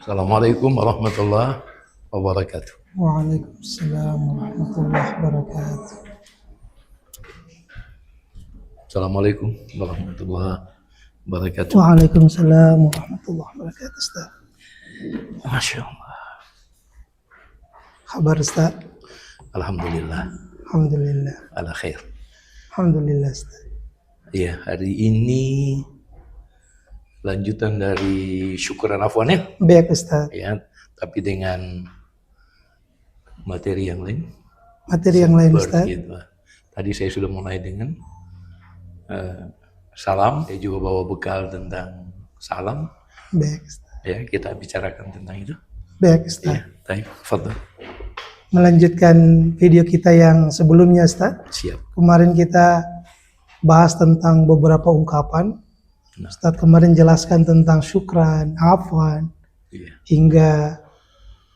Assalamualaikum warahmatullahi wabarakatuh. Waalaikumsalam warahmatullahi wabarakatuh. Assalamualaikum warahmatullahi wabarakatuh. Waalaikumsalam warahmatullahi wabarakatuh, Ustaz. Masya Allah. Kabar Ustaz? Alhamdulillah. Alhamdulillah. Ala khair. Alhamdulillah Ustaz. Ya, hari ini lanjutan dari syukuran afwan ya. Baik Ustaz. Ya, tapi dengan materi yang lain. Materi yang lain Ustaz. Itu. Tadi saya sudah mulai dengan salam. Saya juga bawa bekal tentang salam. Baik Ustaz. Ya, kita bicarakan tentang itu. Baik Ustaz. Ya, baik. Fadhal. Melanjutkan video kita yang sebelumnya Ustaz. Siap. Kemarin kita bahas tentang beberapa ungkapan. Ustaz kemarin jelaskan tentang syukran, afwan, hingga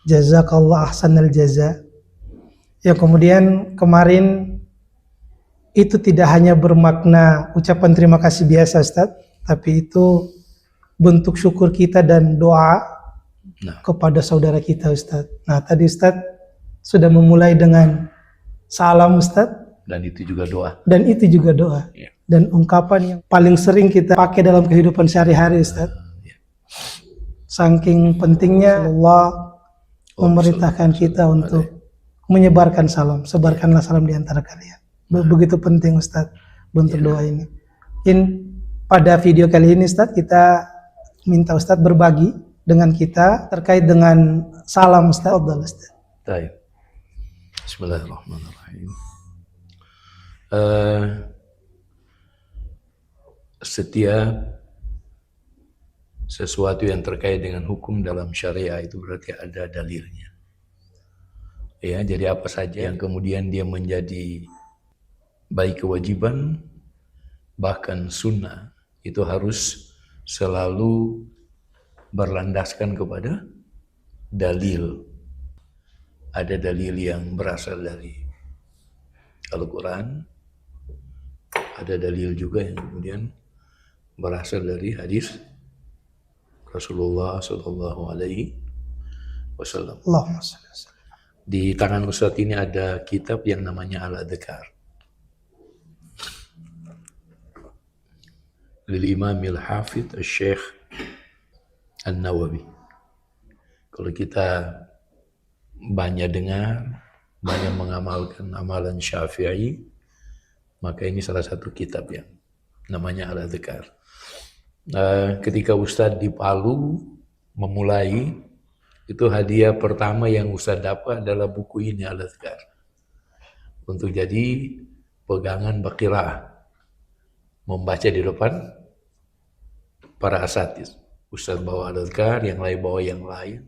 jazakallah ahsanal jaza. Ya, kemudian kemarin itu tidak hanya bermakna ucapan terima kasih biasa Ustaz, tapi itu bentuk syukur kita dan doa kepada saudara kita Ustaz. Nah, tadi Ustaz sudah memulai dengan salam Ustaz. Dan itu juga doa. Dan itu juga doa. Ya. Dan ungkapan yang paling sering kita pakai dalam kehidupan sehari-hari Ustaz. Saking pentingnya Allah memerintahkan kita untuk menyebarkan salam. Sebarkanlah salam di antara kalian. Begitu penting Ustaz bentuk doa ini. Pada video kali ini Ustaz, kita minta Ustaz berbagi dengan kita terkait dengan salam Ustaz. Baik. Bismillahirrahmanirrahim. Setiap sesuatu yang terkait dengan hukum dalam syariah itu berarti ada dalilnya. Ya, jadi apa saja yang kemudian dia menjadi baik kewajiban bahkan sunnah itu harus selalu berlandaskan kepada dalil. Ada dalil yang berasal dari Al-Quran, ada dalil juga yang kemudian berasal dari hadis Rasulullah Sallallahu Alaihi Wasallam. Di tangan Ustadz ini ada kitab yang namanya Al-Adhkar lil Imamil Hafidh Syekh An-Nawawi. Kalau kita banyak dengar, banyak mengamalkan amalan Syafi'i, maka ini salah satu kitab yang namanya Al-Adhkar. Ketika Ustadz di Palu memulai, itu hadiah pertama yang Ustadz dapat adalah buku ini Al-Adhkar untuk jadi pegangan bakirah, membaca di depan para asatiz. Ustadz bawa Al-Adhkar, yang lain bawa yang lain,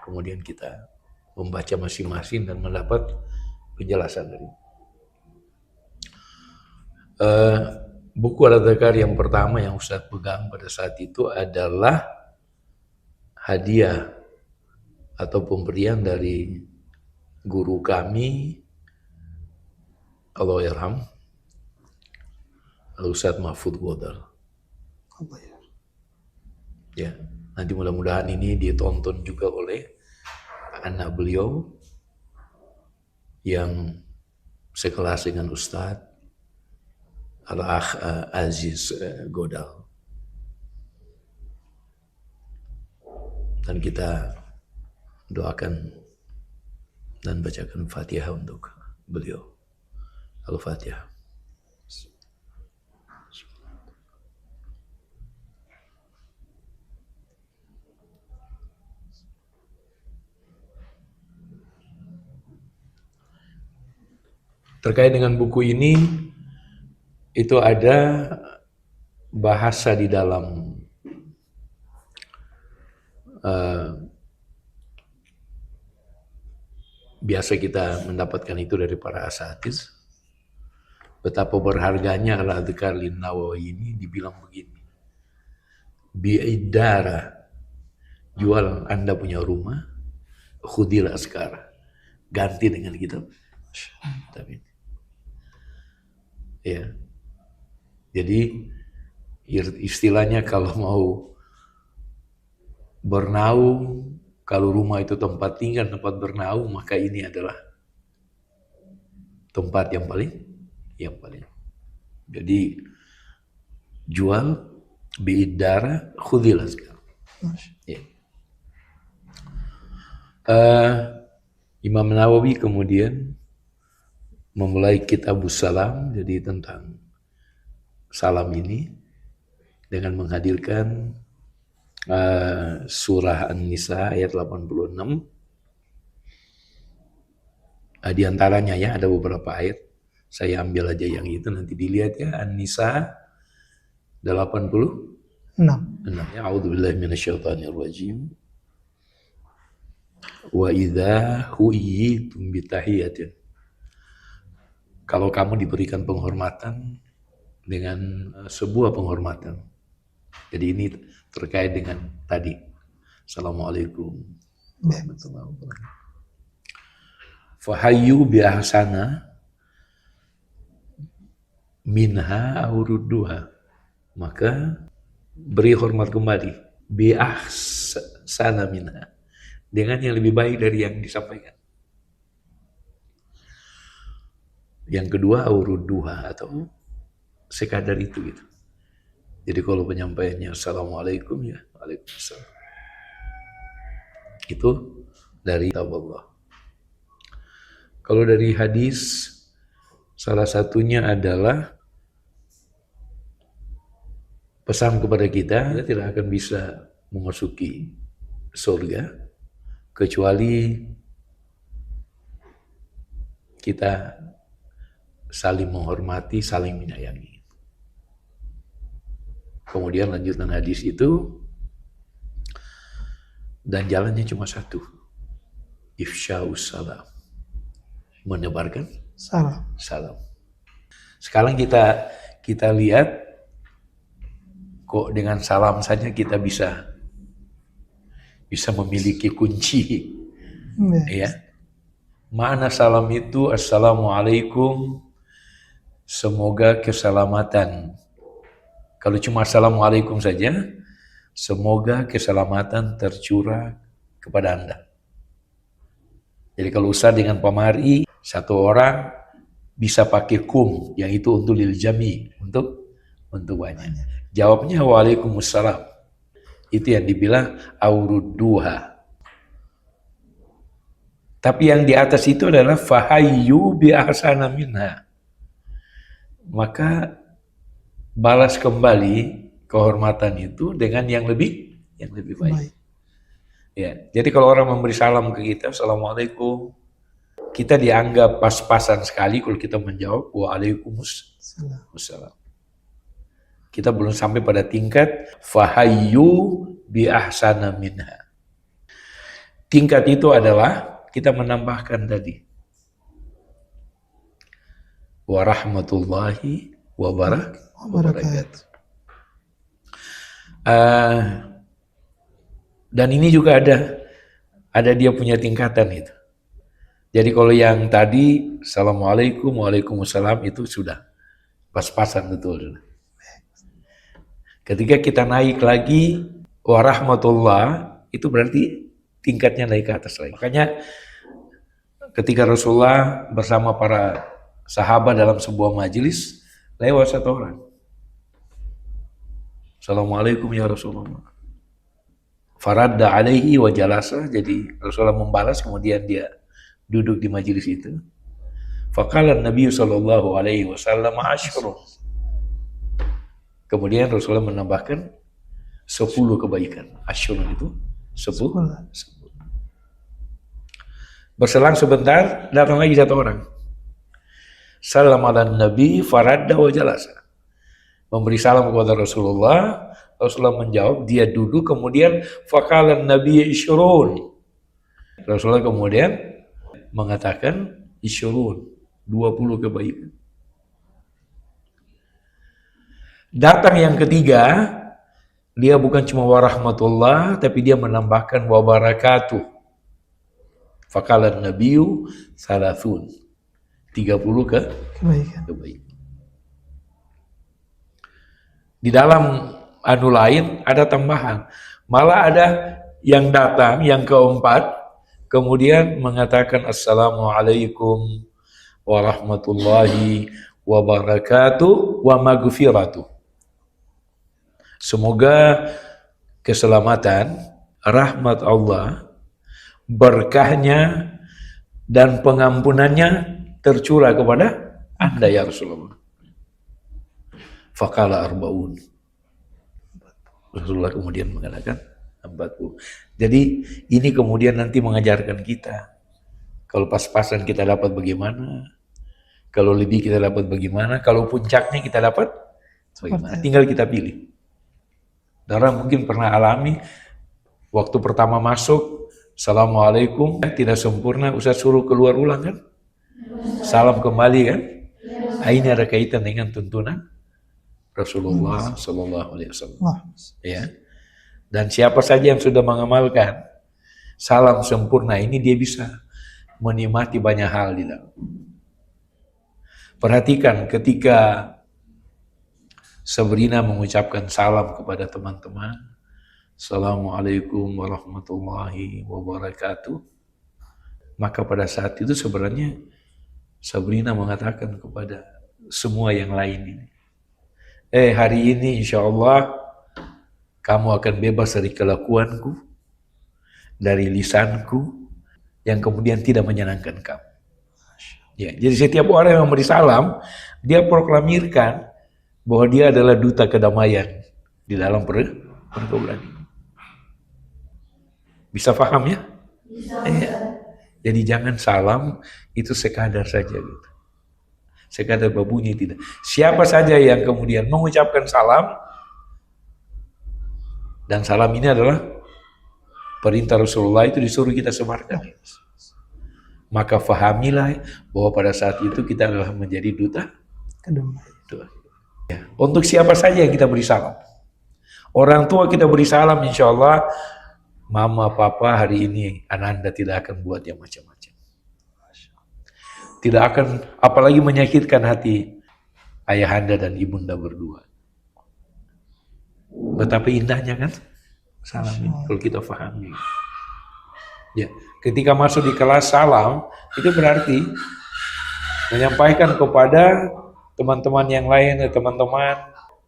kemudian kita membaca masing-masing dan mendapat penjelasan dari buku Al-Adhkar yang pertama yang Ustadz pegang pada saat itu adalah hadiah atau pemberian dari guru kami, Allahyarham, Al-Ustadz Mahfud Godal. Ya, nanti mudah-mudahan ini ditonton juga oleh anak beliau yang sekelas dengan Ustadz Al-Akh Aziz Godal. Dan kita doakan dan bacakan Fatihah untuk beliau. Al-Fatihah. Terkait dengan buku ini, itu ada bahasa di dalam biasa kita mendapatkan itu dari para asatiz. Betapa berharganya Al-Adhkar lin Nawawi ini dibilang begini. Bi'idara, jual Anda punya rumah, khudil askara, ganti dengan kitab. Tapi ya, jadi istilahnya kalau mau bernaung Kalau rumah itu tempat tinggal, tempat bernaung, maka ini adalah tempat yang paling. Jadi jual bi'idara khudilah sekarang. Ya. Imam Nawawi kemudian memulai Kitabus Salam, jadi tentang salam ini dengan menghadirkan surah An-Nisa ayat 86. Di antaranya ya ada beberapa ayat, saya ambil aja yang itu, nanti dilihat ya. An-Nisa 86. Ya, a'udzubillahi minasyaitonirrajim. Wa idza huyitum bitahiyatin. Kalau kamu diberikan penghormatan dengan sebuah penghormatan. Jadi ini terkait dengan tadi. Assalamualaikum warahmatullahi wabarakatuh. Fahayyu bi ahsana minha aw rudduha. Maka beri hormat kembali bi ahsana minha, dengan yang lebih baik dari yang disampaikan. Yang kedua aw rudduha, atau sekadar itu gitu. Jadi kalau penyampaiannya Assalamualaikum, ya Waalaikumsalam. Itu dari Allah. Kalau dari hadis, salah satunya adalah pesan kepada kita tidak akan bisa memasuki surga kecuali kita saling menghormati, saling menyayangi. Kemudian lanjutan hadis itu, dan jalannya cuma satu, ifsya'us salam, menebarkan salam. Sekarang kita lihat, kok dengan salam saja kita bisa memiliki kunci. Ya. Makna salam itu, assalamualaikum, semoga keselamatan. Kalau cuma assalamualaikum saja, semoga keselamatan tercurah kepada Anda. Jadi kalau Ustaz dengan pamari, satu orang bisa pakai kum, yang itu untuk lil jami, untuk banyak. Jawabnya waalaikumsalam. Itu yang dibilang aurudduha. Tapi yang di atas itu adalah fahayyu bi ahsana minha. Maka balas kembali kehormatan itu dengan yang lebih baik. Ya, jadi kalau orang memberi salam ke kita, assalamualaikum, kita dianggap pas-pasan sekali kalau kita menjawab waalaikumsalam. Kita belum sampai pada tingkat fahayyu bi ahsana minha. Tingkat itu adalah kita menambahkan tadi warahmatullahi wabarakatuh. Dan ini juga ada dia punya tingkatan itu. Jadi kalau yang tadi assalamualaikum, waalaikumsalam itu sudah pas-pasan betul. Ketika kita naik lagi warahmatullah, itu berarti tingkatnya naik ke atas lagi. Makanya ketika Rasulullah bersama para sahabat dalam sebuah majelis, lewat satu orang. Assalamualaikum ya Rasulullah. Faradda alaihi wa jalasa, jadi Rasulullah membalas, kemudian dia duduk di majelis itu. Faqala Nabi sallallahu alaihi wasallam asyrun. Kemudian Rasulullah menambahkan 10 kebaikan. Asyrun itu 10. Berselang sebentar, datang lagi satu orang. Salam ala Nabi faradda wa jalasa. Memberi salam kepada Rasulullah, Rasulullah menjawab, dia duduk, kemudian faqala Nabi isyrun. Rasulullah kemudian mengatakan isyrun, 20 kebaikan. Datang yang ketiga, dia bukan cuma warahmatullah, tapi dia menambahkan wabarakatuh. Faqala Nabiyu salasun, 30 kebaikan. Di dalam lain ada tambahan, malah ada yang datang, yang keempat, kemudian mengatakan Assalamualaikum warahmatullahi wabarakatuh wa maghfiratuh. Semoga keselamatan, rahmat Allah, berkahnya dan pengampunannya tercurah kepada Anda ya Rasulullah. Faqala arba'un. Rasulullah kemudian mengatakan 40. Jadi ini kemudian nanti mengajarkan kita. Kalau pas-pasan kita dapat bagaimana, kalau lebih kita dapat bagaimana, kalau puncaknya kita dapat bagaimana. Tinggal kita pilih. Orang mungkin pernah alami waktu pertama masuk, Assalamualaikum, tidak sempurna, Ustaz suruh keluar ulang kan? Salam kembali kan? Ini ada kaitan dengan tuntunan Rasulullah Sallallahu Alaihi Wasallam. Ya. Dan siapa saja yang sudah mengamalkan salam sempurna ini, dia bisa menikmati banyak hal di dalam. Perhatikan ketika Sabrina mengucapkan salam kepada teman-teman, Assalamualaikum warahmatullahi wabarakatuh. Maka pada saat itu sebenarnya Sabrina mengatakan kepada semua yang lain ini, hari ini insya Allah kamu akan bebas dari kelakuanku, dari lisanku yang kemudian tidak menyenangkan kamu. Ya, jadi setiap orang yang memberi salam, dia proklamirkan bahwa dia adalah duta kedamaian di dalam pergaulan ini. Bisa paham ya? Bisa. Jadi jangan salam itu sekadar saja gitu. Sekadar berbunyi, tidak. Siapa saja yang kemudian mengucapkan salam, dan salam ini adalah perintah Rasulullah, itu disuruh kita sebarkan. Maka fahamilah bahwa pada saat itu kita adalah menjadi duta kedamaian. Ya. Untuk siapa saja yang kita beri salam. Orang tua kita beri salam, insya Allah, mama, papa, hari ini Ananda tidak akan buat yang macam-macam. Tidak akan, apalagi menyakitkan hati ayahanda dan ibunda berdua. Betapa indahnya kan salam ini, kalau kita pahami. Ya, ketika masuk di kelas salam, itu berarti menyampaikan kepada teman-teman yang lain, teman-teman,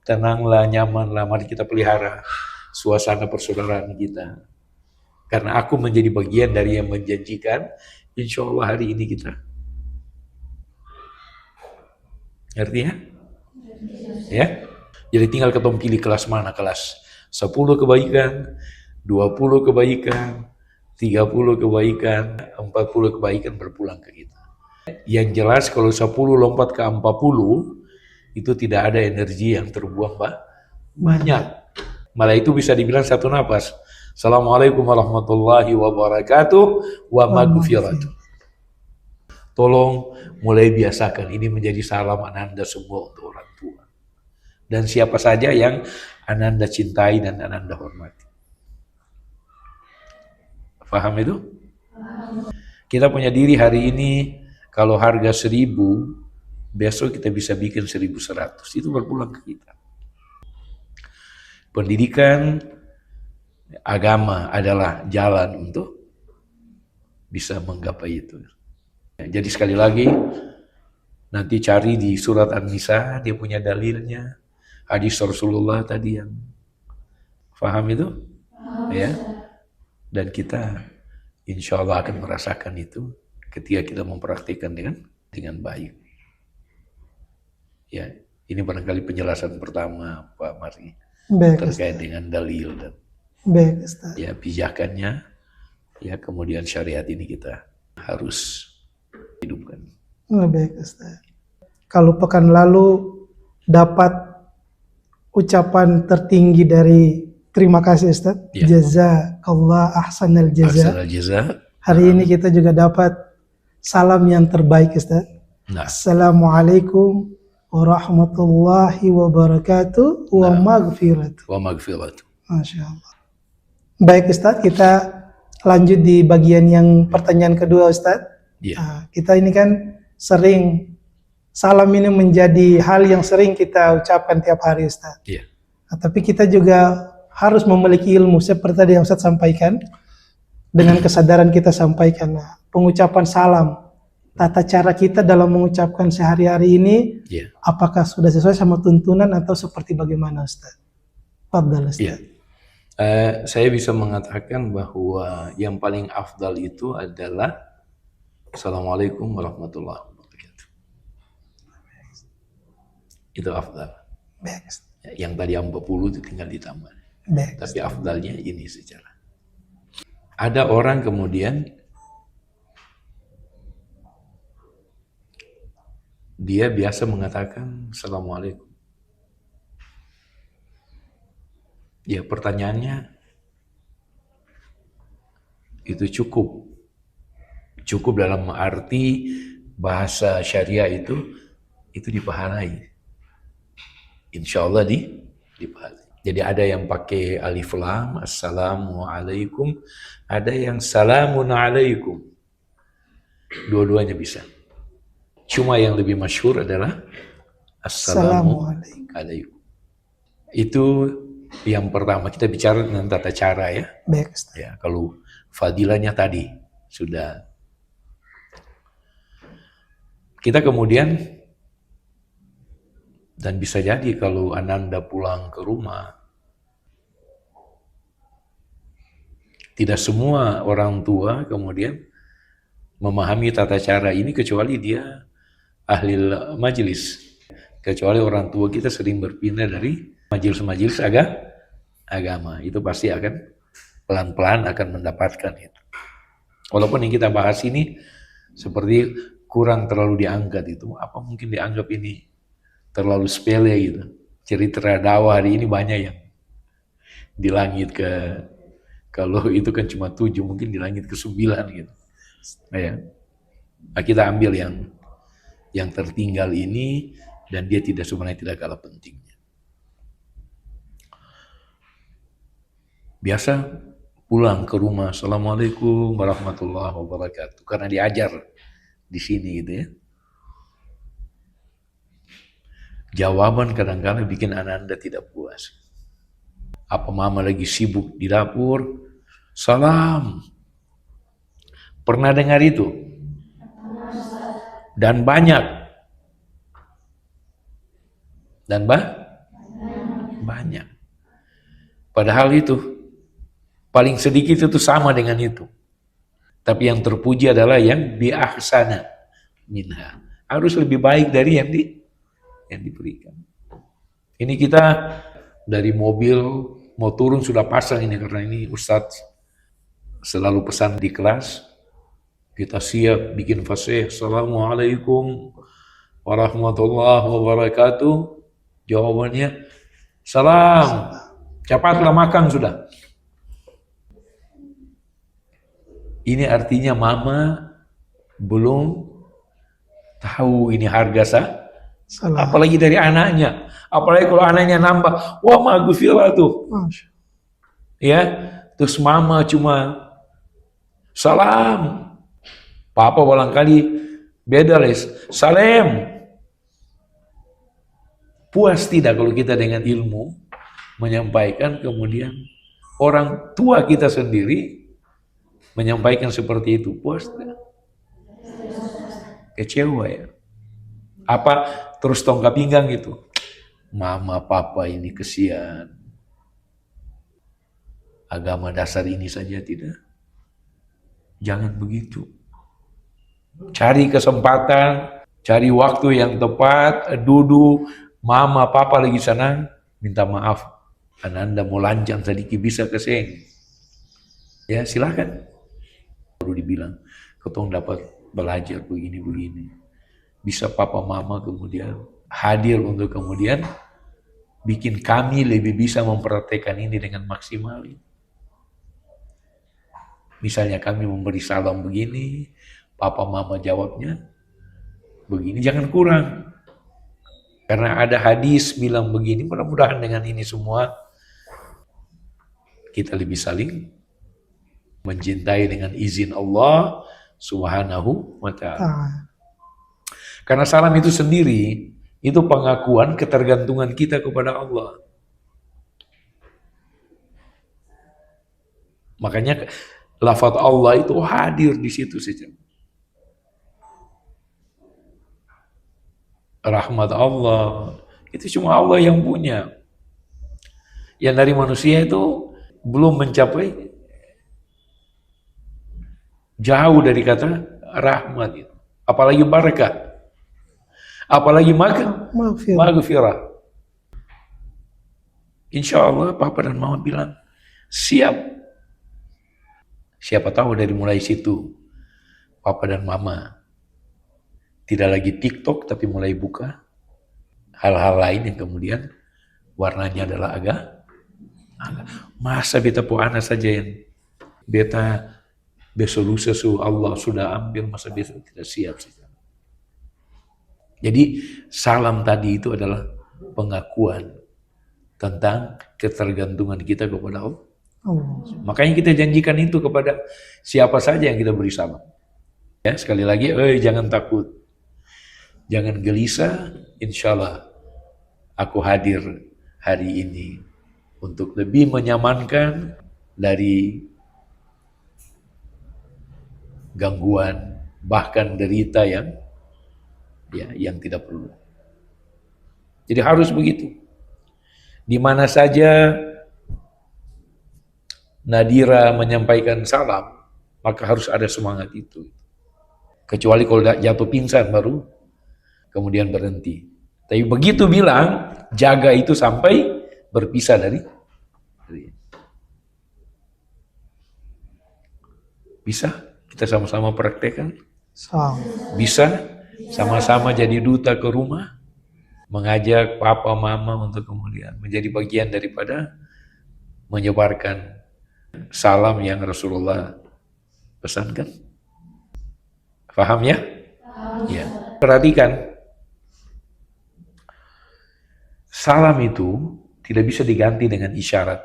tenanglah, nyamanlah, mari kita pelihara suasana persaudaraan kita. Karena aku menjadi bagian dari yang menjanjikan, insya Allah hari ini kita. Ngerti ya? Ya? Jadi tinggal ketemu pilih kelas mana, kelas 10 kebaikan, 20 kebaikan, 30 kebaikan, 40 kebaikan berpulang ke kita. Yang jelas kalau 10 lompat ke 40, itu tidak ada energi yang terbuang banyak. Malah itu bisa dibilang satu napas. Assalamualaikum warahmatullahi wabarakatuh wa maghfiratuh. Tolong mulai biasakan ini menjadi salam Ananda semua untuk orang tua. Dan siapa saja yang Ananda cintai dan Ananda hormati. Paham itu? Kita punya diri hari ini, kalau harga 1.000, besok kita bisa bikin 1.100. Itu berpulang ke kita. Pendidikan agama adalah jalan untuk bisa menggapai itu. Jadi sekali lagi, nanti cari di surat An-Nisa, dia punya dalilnya. Hadis Rasulullah tadi yang paham itu? Ya. Dan kita insya Allah akan merasakan itu ketika kita mempraktikkan dengan baik. Ya, ini barangkali penjelasan pertama Pak Marni terkait dengan dalil dan ya pijakannya. Ya, kemudian syariat ini kita harus hidupkan. Baik Ustaz. Kalau pekan lalu dapat ucapan tertinggi dari terima kasih Ustaz. Ya. Jazakallah ahsanal jaza. Hari ini kita juga dapat salam yang terbaik Ustaz. Nah. Assalamualaikum warahmatullahi wabarakatuh wa maghfiratuh. Wa maghfiratuh. Masya Allah. Baik Ustaz, kita lanjut di bagian yang pertanyaan kedua Ustaz. Yeah. Kita ini kan sering, salam ini menjadi hal yang sering kita ucapkan tiap hari Ustaz. Yeah. Tapi kita juga harus memiliki ilmu seperti tadi yang Ustaz sampaikan. Dengan kesadaran kita sampaikan. Nah, pengucapan salam, tata cara kita dalam mengucapkan sehari-hari ini, apakah sudah sesuai sama tuntunan atau seperti bagaimana Ustaz? Fadhal Ustaz. Saya bisa mengatakan bahwa yang paling afdal itu adalah Assalamualaikum warahmatullahi wabarakatuh. Itu afdal. Yang tadi 40 itu tinggal ditambah. Tapi afdalnya ini secara. Ada orang kemudian dia biasa mengatakan Assalamualaikum. Ya, pertanyaannya itu cukup dalam arti bahasa syariah itu dipahalai. Insya Allah dipahalai. Jadi ada yang pakai alif lam, assalamualaikum, ada yang salamun alaikum. Dua-duanya bisa. Cuma yang lebih masyhur adalah assalamualaikum. Itu yang pertama, kita bicara tentang tata cara ya. Baik. Ya, kalau fadilahnya tadi sudah. Kita kemudian, dan bisa jadi kalau Ananda pulang ke rumah, tidak semua orang tua kemudian memahami tata cara ini kecuali dia ahli majelis. Kecuali orang tua kita sering berpindah dari majelis-majelis agama, itu pasti akan pelan-pelan akan mendapatkan itu. Walaupun yang kita bahas ini seperti kurang terlalu diangkat itu, apa mungkin dianggap ini terlalu sepele gitu. Cerita dakwah hari ini banyak yang di langit kalau itu kan cuma 7, mungkin di langit ke 9 gitu. Nah, kita ambil yang tertinggal ini, dan dia sebenarnya tidak kalah pentingnya. Biasa pulang ke rumah, Assalamualaikum warahmatullahi wabarakatuh, karena diajar di sini gitu ya. Jawaban kadang-kadang bikin Ananda tidak puas. Apa mama lagi sibuk di dapur? Salam. Pernah dengar itu? Dan banyak. Dan banyak. Padahal itu paling sedikit itu sama dengan itu. Tapi yang terpuji adalah yang bi ahsana minha. Harus lebih baik dari yang diberikan. Ini kita dari mobil mau turun sudah pasang ini, karena ini Ustadz selalu pesan di kelas, kita siap bikin fasih. Assalamualaikum warahmatullahi wabarakatuh. Jawabannya salam. Cepatlah makan sudah. Ini artinya mama belum tahu ini harga apalagi dari anaknya. Apalagi kalau anaknya nambah, wah maghfirah tuh. Ya, terus mama cuma salam. Papa barangkali beda les, salam. Puas tidak kalau kita dengan ilmu menyampaikan, kemudian orang tua kita sendiri menyampaikan seperti itu, puas tidak? Kecewa ya. Apa terus tongkat pinggang gitu? Mama papa ini kesian. Agama dasar ini saja tidak. Jangan begitu. Cari kesempatan, cari waktu yang tepat, duduk, mama papa lagi sana, minta maaf. Ananda mau lancang sedikit bisa kesini. Ya silakan. Baru dibilang, ketong dapat belajar begini-begini. Bisa papa mama kemudian hadir untuk kemudian bikin kami lebih bisa mempraktekkan ini dengan maksimal. Misalnya kami memberi salam begini, papa mama jawabnya begini, jangan kurang. Karena ada hadis bilang begini, mudah-mudahan dengan ini semua kita lebih saling mencintai dengan izin Allah Subhanahu wa ta'ala. Karena salam itu sendiri, itu pengakuan ketergantungan kita kepada Allah. Makanya lafaz Allah itu hadir di situ saja. Rahmat Allah itu cuma Allah yang punya. Yang dari manusia itu belum mencapai, jauh dari kata rahmat itu. Apalagi barakah, apalagi maghfirah. Insya Allah Papa dan Mama bilang siap. Siapa tahu dari mulai situ Papa dan Mama tidak lagi TikTok tapi mulai buka hal-hal lain yang kemudian warnanya adalah agak masa beta po anak saja yang beta besolusi Allah sudah ambil, masa beta tidak siap saja. Jadi salam tadi itu adalah pengakuan tentang ketergantungan kita kepada Allah. Makanya kita janjikan itu kepada siapa saja yang kita beri salam. Ya, sekali lagi, jangan takut, jangan gelisah. Insya Allah aku hadir hari ini untuk lebih menyamankan dari gangguan, bahkan derita yang tidak perlu. Jadi harus begitu. Di mana saja Nadira menyampaikan salam, maka harus ada semangat itu. Kecuali kalau jatuh pingsan baru kemudian berhenti. Tapi begitu bilang, jaga itu sampai berpisah dari. Bisa kita sama-sama praktekkan? Bisa sama-sama jadi duta ke rumah, mengajak papa mama untuk kemudian menjadi bagian daripada menyebarkan salam yang Rasulullah pesankan. Paham ya? Ya. Perhatikan, salam itu tidak bisa diganti dengan isyarat.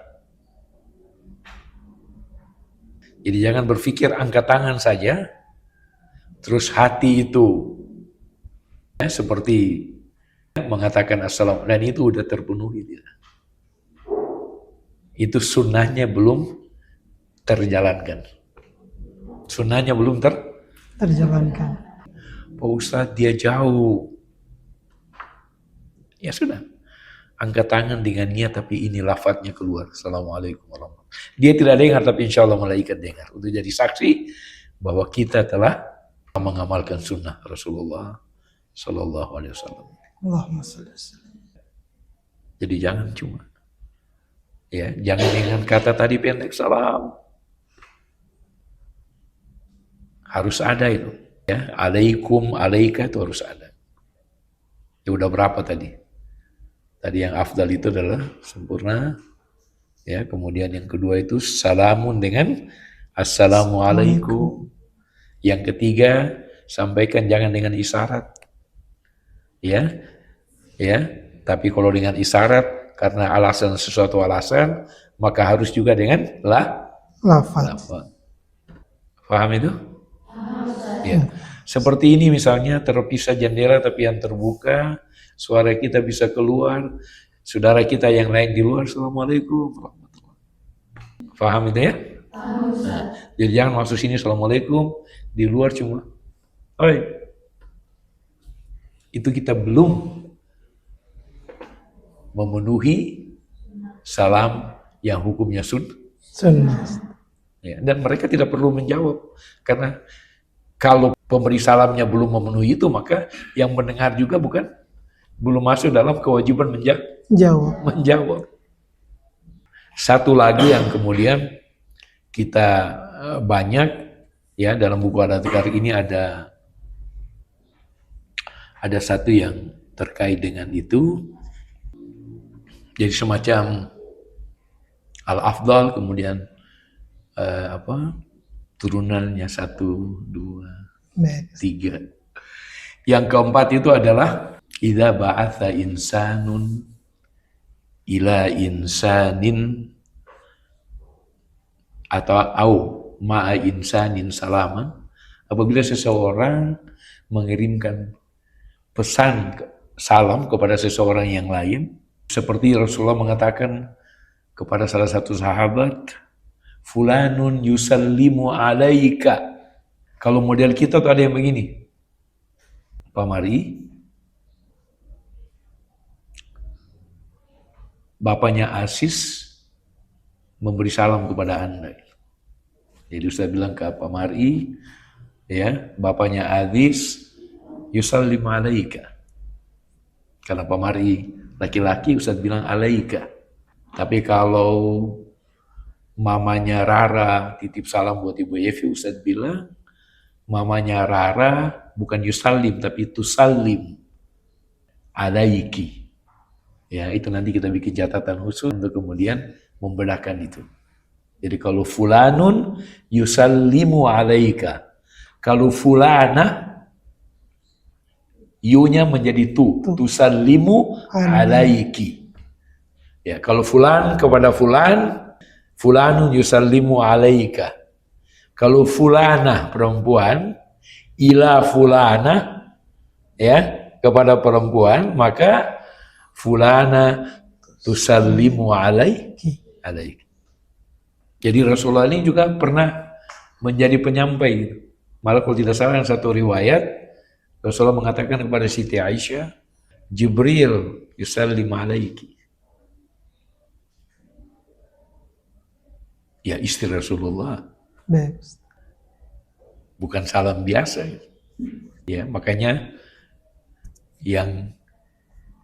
Jadi jangan berpikir angkat tangan saja, terus hati itu seperti mengatakan assalam, dan itu udah terpenuhi. Itu sunnahnya belum terjalankan. Sunnahnya belum terjalankan. Pak Ustadz, dia jauh. Ya sudah, angkat tangan dengan niat, tapi ini lafadznya keluar. Assalamualaikum warahmatullahi wabarakatuh. Dia tidak dengar, tapi insya Allah malaikat dengar. Untuk jadi saksi bahwa kita telah mengamalkan sunnah Rasulullah Sallallahu Alaihi Wasallam. Jadi jangan cuma, jangan dengan kata tadi pendek salam. Harus ada itu. Ya, alaikum, alaika itu harus ada. Ya udah berapa tadi? Tadi yang afdal itu adalah sempurna. Ya, kemudian yang kedua itu salamun dengan assalamualaikum. Yang ketiga, sampaikan jangan dengan isyarat. Ya. Tapi kalau dengan isyarat karena sesuatu alasan, maka harus juga dengan lafaz. Paham itu? Ya. Seperti ini misalnya, terpisah jendela tapi yang terbuka, suara kita bisa keluar, saudara kita yang lain di luar, assalamualaikum warahmatullahi wabarakatuh. Paham itu ya? Nah, jadi jangan masuk sini assalamualaikum, di luar cuma oi. Itu kita belum memenuhi salam yang hukumnya sunnah. Ya, dan mereka tidak perlu menjawab, karena kalau pemberi salamnya belum memenuhi itu, maka yang mendengar juga belum masuk dalam kewajiban menjawab. Satu lagi yang kemudian kita banyak ya dalam buku Adat-Dzikar ini ada satu yang terkait dengan itu. Jadi semacam al-afdal, kemudian turunannya 1, 2, 3. Yang keempat itu adalah idza ba'atha insanun ila insanin atau ma'a insanin salaman, apabila seseorang mengirimkan pesan salam kepada seseorang yang lain, seperti Rasulullah mengatakan kepada salah satu sahabat, fulanun yusallimu alaika. Kalau model kita tuh ada yang begini, Pak Mari, bapaknya Asis memberi salam kepada Anda. Jadi Ustaz bilang ke Pak Mari, ya, bapaknya Aziz yusallimu alaika. Karena Pak Mari laki-laki, Ustaz bilang alaika. Tapi kalau mamanya Rara titip salam buat Ibu Evi, Ustaz bilang mamanya Rara bukan yusallim tapi tusallim alaiki. Ya, itu nanti kita bikin catatan khusus untuk kemudian membedakan itu. Jadi kalau fulanun yusallimu alaika. Kalau fulana yunya menjadi tusallimu alaiki. Ya, kalau fulan kepada fulan, fulanun yusallimu alaika. Kalau fulana perempuan, ila fulana, ya, kepada perempuan, maka fulana tusallimu alaiki. Jadi Rasulullah ini juga pernah menjadi penyampai. Malah kalau tidak salah yang satu riwayat, Rasulullah mengatakan kepada Siti Aisyah, Jibril yusallimu alaiki. Ya, istri Rasulullah. Bukan salam biasa. Ya, makanya yang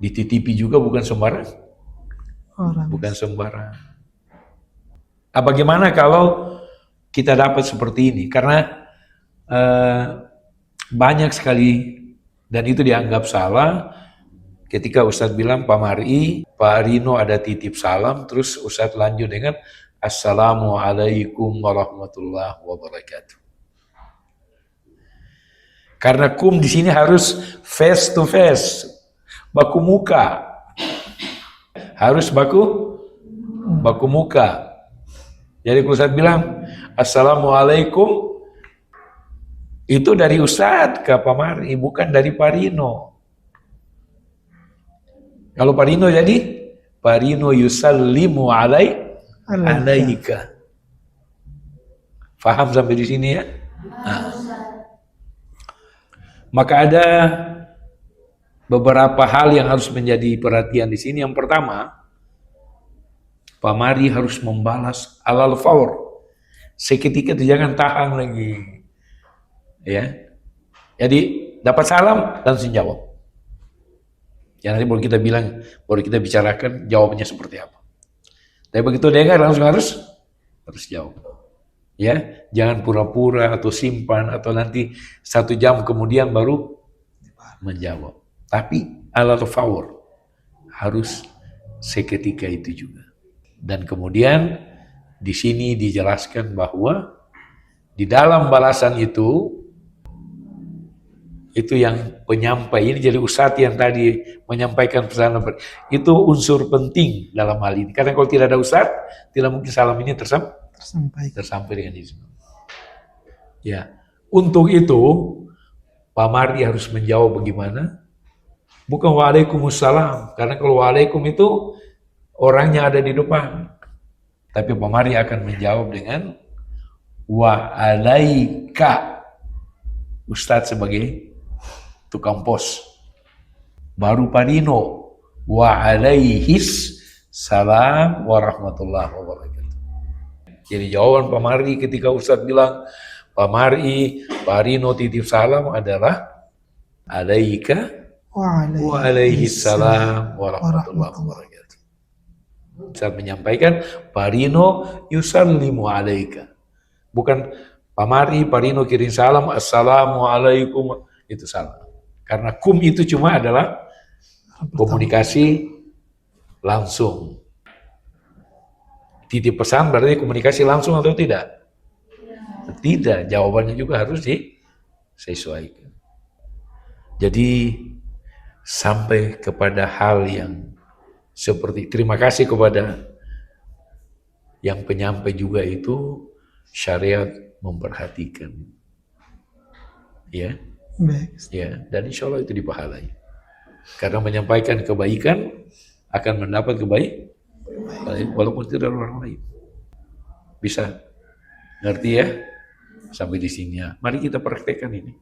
dititipi juga bukan sembarang. Bukan sembarang. Bagaimana kalau kita dapat seperti ini? Karena banyak sekali, dan itu dianggap salah ketika Ustadz bilang Pak Mari, Pak Rino ada titip salam, terus Ustadz lanjut dengan Assalamualaikum warahmatullahi wabarakatuh. Karena kum di sini harus face to face, baku muka, harus baku muka. Jadi kalau Ustadz bilang Assalamualaikum, itu dari Ustadz ke Pak Mari, bukan dari Pak Rino. Kalau Pak Rino jadi Pak Rino yusallimu alaika. Faham sampai di sini ya? Nah. Maka ada beberapa hal yang harus menjadi perhatian di sini. Yang pertama, Pak Mari harus membalas alal faur. Seketika itu jangan tahan lagi. Ya. Jadi dapat salam langsung jawab. Ya nanti baru kita bilang, baru kita bicarakan jawabannya seperti apa. Tapi begitu dengar langsung harus jawab. Ya, jangan pura-pura atau simpan atau nanti 1 jam kemudian baru menjawab. Tapi alal faur harus seketika itu juga. Dan kemudian di sini dijelaskan bahwa di dalam balasan itu yang penyampai ini, jadi ustadz yang tadi menyampaikan pesan itu unsur penting dalam hal ini. Karena kalau tidak ada ustadz, tidak mungkin salam ini tersampai dengan izin. Ya, untuk itu Pak Mari harus menjawab bagaimana? Bukan waalaikumsalam, karena kalau waalaikum itu orangnya ada di depan. Tapi Pak Mari akan menjawab dengan wa alaika. Ustadz sebagai tukang pos. Baru Pak Rino wa alaihis salam warahmatullahi wabarakatuh. Jadi jawaban Pak Mari ketika Ustadz bilang Pak Mari, Pak Rino titip salam adalah alaika wa alaihis salam warahmatullahi wabarakatuh. Ustadz menyampaikan Pak Rino yusallimu alaika. Bukan Pak Mari, Pak Rino kirim salam assalamualaikum, itu salah. Karena kum itu cuma adalah komunikasi langsung. Titip pesan berarti komunikasi langsung atau tidak? Tidak, jawabannya juga harus disesuaikan. Jadi sampai kepada hal yang seperti terima kasih kepada yang penyampai juga itu syariat memperhatikan. Ya. Ya, dan insya Allah itu dipahalai. Karena menyampaikan kebaikan akan mendapat kebaikan walaupun tidak orang lain. Bisa Ngerti ya? Sampai di sini ya. Mari kita praktekkan ini.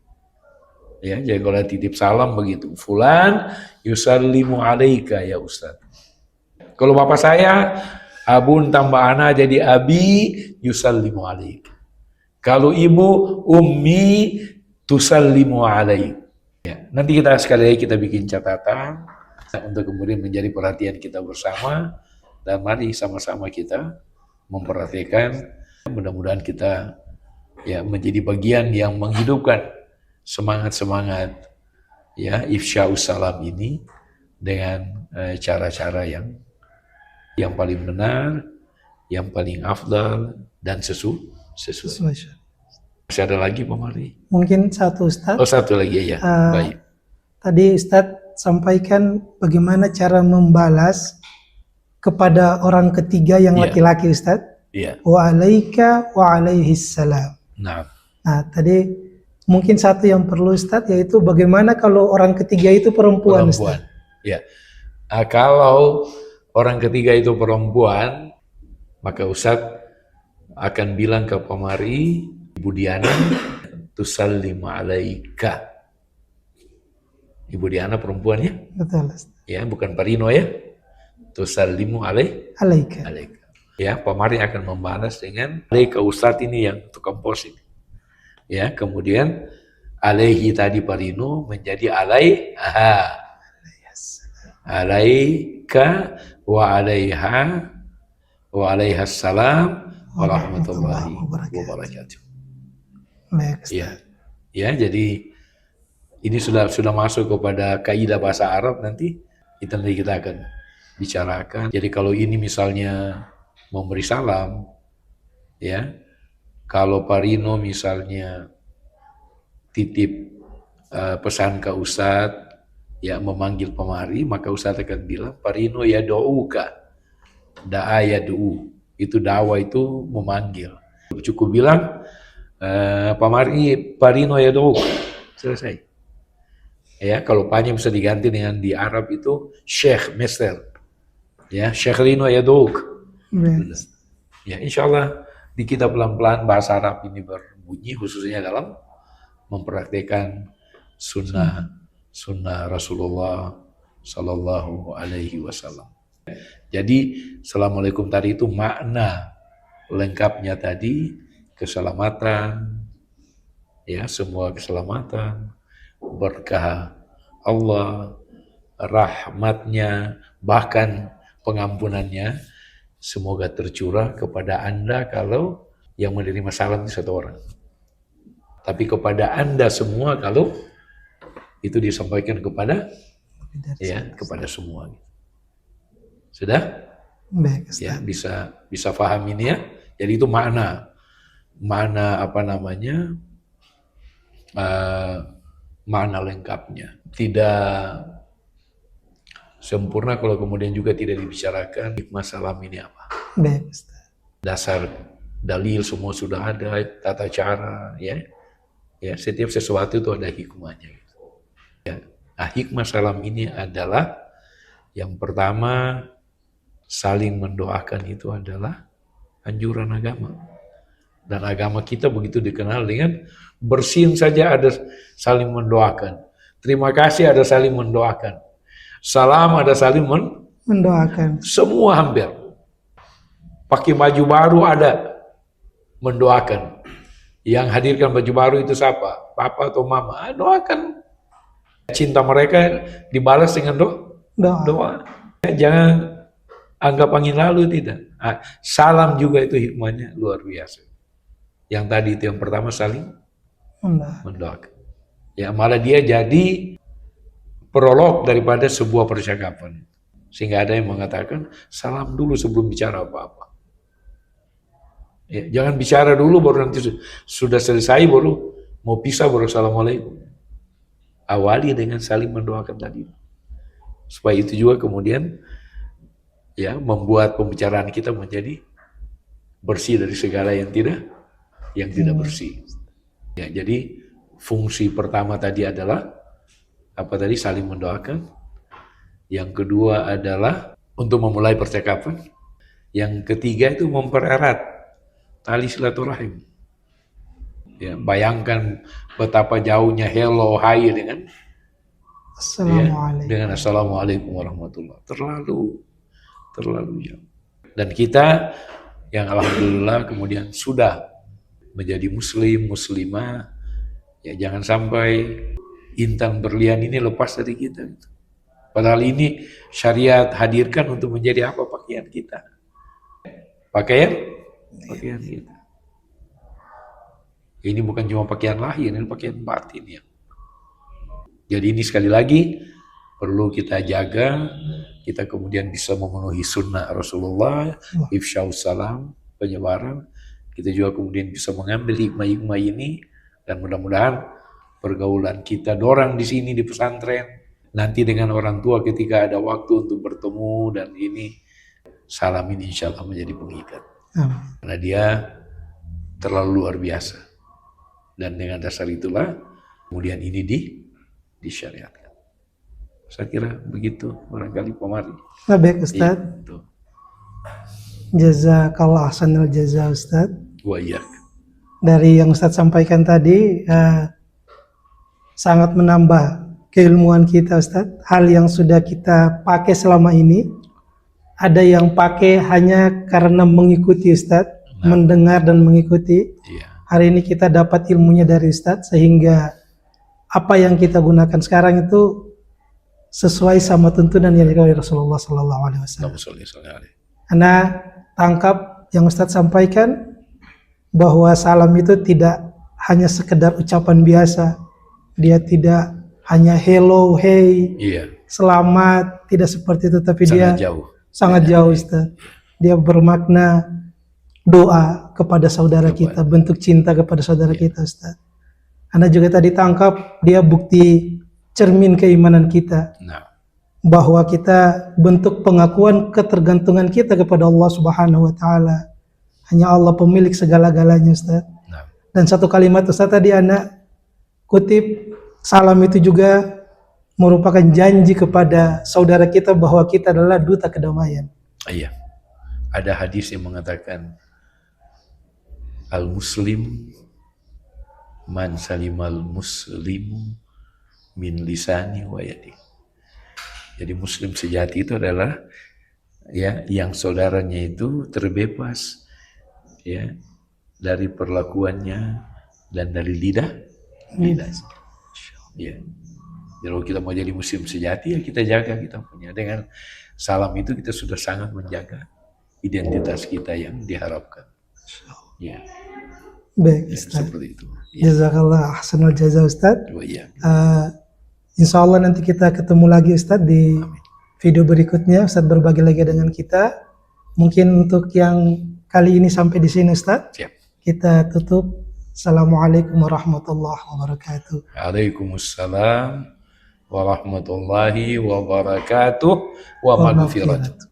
Ya, jadi kalau titip salam begitu. Fulan yusallimu alaika ya Ustaz. Kalau bapak saya, abun tambah ana jadi abi yusallimu alaik. Kalau ibu, ummi tusallimu alaik. Ya, nanti kita sekali lagi kita bikin catatan untuk kemudian menjadi perhatian kita bersama, dan mari sama-sama kita memperhatikan. Mudah-mudahan kita ya menjadi bagian yang menghidupkan semangat-semangat ya ifsya'us salam ini dengan cara-cara yang paling benar, yang paling afdal dan sesuai. Masih ada lagi Pak Mari? Mungkin satu Ustadz. Oh, satu lagi ya. Baik. Tadi Ustadz sampaikan bagaimana cara membalas kepada orang ketiga yang laki-laki Ustadz. Iya. Wa alaika wa alaihis salam. Nah, tadi mungkin satu yang perlu Ustadz yaitu bagaimana kalau orang ketiga itu perempuan Ustadz. Ya. Kalau orang ketiga itu perempuan, maka Ustadz akan bilang ke Pemari, Ibu Diana, tusallimu alaika. Ibu Diana perempuan ya? Betul. Ya, bukan Parino ya. Tusallimu alaika. Ya, Pemari akan membalas dengan alaika Ustadz ini yang tukang pos ini. Ya, kemudian alaihi tadi Parino menjadi alaiha. Alaika wa alaiha wa alaihas salam warahmatullahi wabarakatuh. Ya, jadi ini sudah masuk kepada kaidah bahasa Arab, nanti kita akan bicarakan. Jadi kalau ini misalnya memberi salam, ya, kalau Parino misalnya titip pesan ke Ustadz, ya memanggil Pemari, maka Ustadz akan bilang Parino ya do'uka, da'a ya du'u. Itu dawa itu memanggil. Cukup bilang Pemari Parino ya do'uka, selesai. Ya, kalau panjang bisa diganti dengan di Arab itu Syekh Mister. Ya, Syekh Rino ya do'uk. Ya, insya Allah di kita pelan-pelan bahasa Arab ini berbunyi, khususnya dalam mempraktikkan sunnah Rasulullah Sallallahu Alaihi Wasallam. Jadi Assalamualaikum tadi itu makna lengkapnya tadi keselamatan, ya semua keselamatan, berkah Allah, rahmatnya, bahkan pengampunannya, semoga tercurah kepada Anda kalau yang menerima salam itu satu orang. Tapi kepada Anda semua kalau itu disampaikan kepada kepada semua. Sudah? Baik, ya, bisa paham ini ya. Jadi itu makna apa namanya? Makna lengkapnya. Tidak sempurna kalau kemudian juga tidak dibicarakan hikmah salam ini apa. Baik, dasar dalil semua sudah ada, tata cara, ya. Ya, setiap sesuatu itu ada hikmahnya. Ya. Nah, hikmah salam ini adalah yang pertama, saling mendoakan itu adalah anjuran agama. Dan agama kita begitu dikenal dengan bersin saja ada saling mendoakan. Terima kasih ada saling mendoakan. Salam ada saling mendoakan. Semua hampir. Pakai baju baru ada mendoakan. Yang hadirkan baju baru itu siapa? Papa atau mama? Doakan. Cinta mereka dibalas dengan doa. Jangan anggap angin lalu, tidak. Salam juga itu hikmahnya luar biasa. Yang tadi itu yang pertama saling mendoakan. Ya, malah dia jadi prolog daripada sebuah percakapan. Sehingga ada yang mengatakan salam dulu sebelum bicara apa-apa. Ya, jangan bicara dulu baru nanti sudah selesai baru mau pisah baru assalamualaikum. Awali dengan saling mendoakan tadi. Supaya itu juga kemudian ya membuat pembicaraan kita menjadi bersih dari segala yang tidak bersih. Ya, jadi fungsi pertama tadi adalah apa tadi? Saling mendoakan. Yang kedua adalah untuk memulai percakapan. Yang ketiga itu mempererat tali silaturahim. Ya, bayangkan betapa jauhnya hello, hai dengan Assalamualaikum. dengan assalamualaikum warahmatullahi. Terlalu jauh. Dan kita yang alhamdulillah kemudian sudah menjadi muslim, muslimah, ya jangan sampai intan berlian ini lepas dari kita. Padahal ini syariat hadirkan untuk menjadi apa pakaian kita. Pakaian kita. Ini bukan cuma pakaian lahir, ini pakaian batin ya. Jadi ini sekali lagi perlu kita jaga, kita kemudian bisa memenuhi sunnah Rasulullah, ifsyaus salam, penyebaran. Kita juga kemudian bisa mengambil hikmah-hikmah ini dan mudah-mudahan pergaulan kita dorang di sini di pesantren, nanti dengan orang tua ketika ada waktu untuk bertemu dan ini salam ini insya Allah menjadi pengikat. Karena dia terlalu luar biasa. Dan dengan dasar itulah kemudian ini disyariatkan. Saya kira begitu barangkali Pak Mari. Baik Ustaz. Jazakallah ahsanal jaza Ustaz. Wa iyyak. Dari yang Ustaz sampaikan tadi sangat menambah keilmuan kita Ustaz. Hal yang sudah kita pakai selama ini, ada yang pakai hanya karena mengikuti Ustaz, mendengar dan mengikuti. Iya. Hari ini kita dapat ilmunya dari Ustaz, sehingga apa yang kita gunakan sekarang itu sesuai sama tuntunan yang dikatakan oleh Rasulullah SAW. Anda tangkap yang Ustaz sampaikan bahwa salam itu tidak hanya sekedar ucapan biasa, dia tidak hanya hello, hey, selamat, tidak seperti itu, tapi sangat jauh Ustaz. Dia bermakna doa kepada saudara kita, bentuk cinta kepada saudara kita Ustaz. Anda juga tadi tangkap dia bukti cermin keimanan kita, bahwa kita bentuk pengakuan ketergantungan kita kepada Allah Subhanahu wa taala. Hanya Allah pemilik segala-galanya Ustaz. Dan satu kalimat Ustaz tadi Anda kutip, salam itu juga merupakan janji kepada saudara kita bahwa kita adalah duta kedamaian. Iya. Ada hadis yang mengatakan al-muslim man salimal muslimu min lisani wa yadi. Jadi muslim sejati itu adalah ya yang saudaranya itu terbebas ya dari perlakuannya dan dari lidah. Ya. Jadi kalau kita mau jadi muslim sejati ya kita jaga kita punya. Dengan salam itu kita sudah sangat menjaga identitas kita yang diharapkan. Ya. Baik Ustaz. Seperti itu. Ya. Jazakallah ahsanul jaza Ustaz. Ya. Insya Allah nanti kita ketemu lagi Ustaz di video berikutnya. Ustaz berbagi lagi dengan kita. Mungkin untuk yang kali ini sampai di sini Ustaz. Siap. Kita tutup. Assalamualaikum warahmatullahi wabarakatuh. Waalaikumsalam warahmatullahi wabarakatuh wa maghfiratuh.